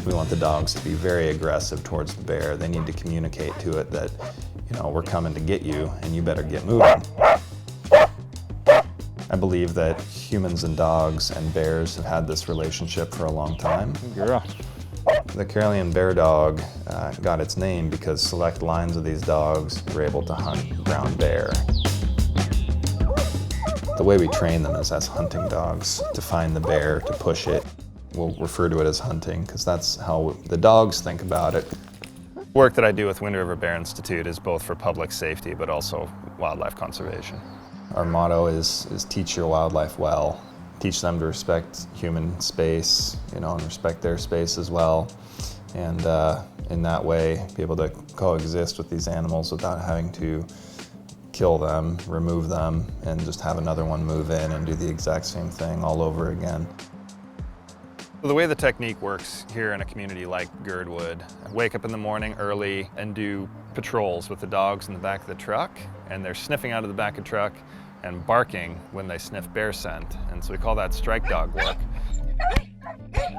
We want the dogs to be very aggressive towards the bear. They need to communicate to it that, we're coming to get you and you better get moving. I believe that humans and dogs and bears have had this relationship for a long time. Girl. The Karelian Bear Dog got its name because select lines of these dogs were able to hunt brown bear. The way we train them is as hunting dogs, to find the bear, to push it. We'll refer to it as hunting because that's how the dogs think about it. Work that I do with Wind River Bear Institute is both for public safety but also wildlife conservation. Our motto is teach your wildlife well. Teach them to respect human space, and respect their space as well. And in that way, be able to coexist with these animals without having to kill them, remove them, and just have another one move in and do the exact same thing all over again. The way the technique works here in a community like Girdwood, I wake up in the morning early and do patrols with the dogs in the back of the truck, and they're sniffing out of the back of the truck and barking when they sniff bear scent, and so we call that strike dog work.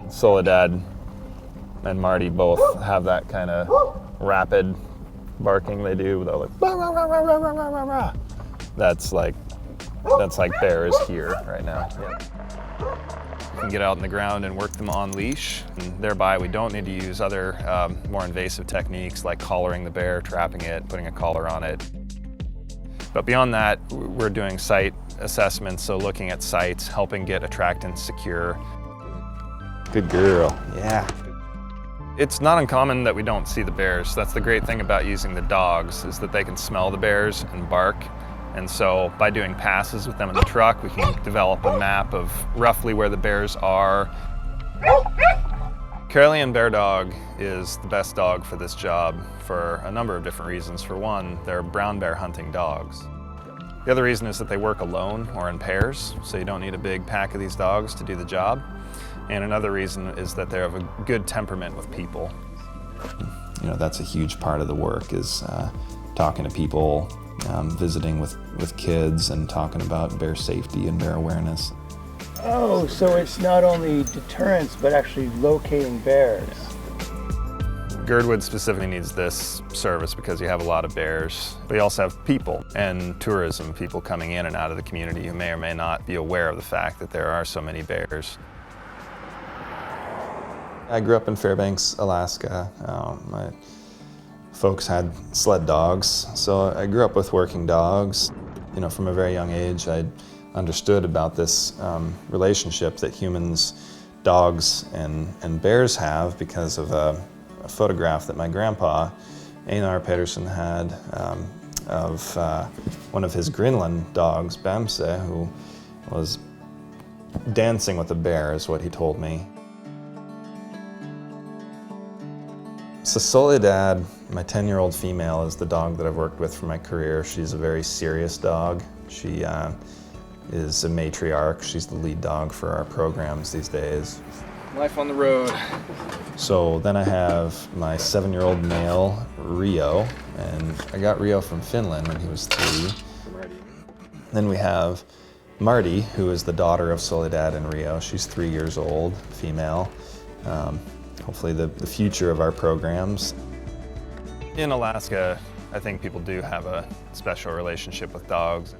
Soledad and Mardy both have that kind of rapid barking they do. They're like, rah, rah, rah, rah, rah, rah, rah, rah. That's like bears here right now. Yeah. We can get out in the ground and work them on leash, and thereby we don't need to use other more invasive techniques like collaring the bear, trapping it, putting a collar on it. But beyond that, we're doing site assessments, so looking at sites, helping get attractants secure. Good girl, yeah. It's not uncommon that we don't see the bears. That's the great thing about using the dogs, is that they can smell the bears and bark. And so by doing passes with them in the truck, we can develop a map of roughly where the bears are. Karelian Bear Dog is the best dog for this job for a number of different reasons. For one, they're brown bear hunting dogs. The other reason is that they work alone or in pairs, so you don't need a big pack of these dogs to do the job. And another reason is that they have a good temperament with people. That's a huge part of the work, is talking to people, visiting with kids and talking about bear safety and bear awareness. Oh, so it's not only deterrence, but actually locating bears. Girdwood specifically needs this service because you have a lot of bears. We also have people and tourism, people coming in and out of the community who may or may not be aware of the fact that there are so many bears. I grew up in Fairbanks, Alaska. My folks had sled dogs, so I grew up with working dogs. From a very young age, I understood about this relationship that humans, dogs, and bears have because of a photograph that my grandpa, Nils Pedersen, had of one of his Greenland dogs, Bamse, who was dancing with a bear, is what he told me. So Soledad, my 10-year-old female, is the dog that I've worked with for my career. She's a very serious dog. She is a matriarch. She's the lead dog for our programs these days. Life on the road. So then I have my 7-year-old male, Rio, and I got Rio from Finland when he was 3. Then we have Mardy, who is the daughter of Soledad and Rio. She's 3 years old, female. Hopefully the future of our programs. In Alaska, I think people do have a special relationship with dogs.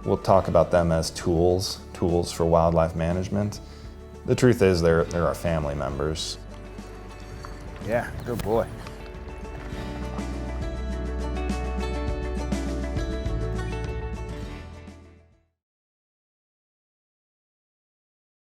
We'll talk about them as tools for wildlife management. The truth is they're our family members. Yeah, good boy.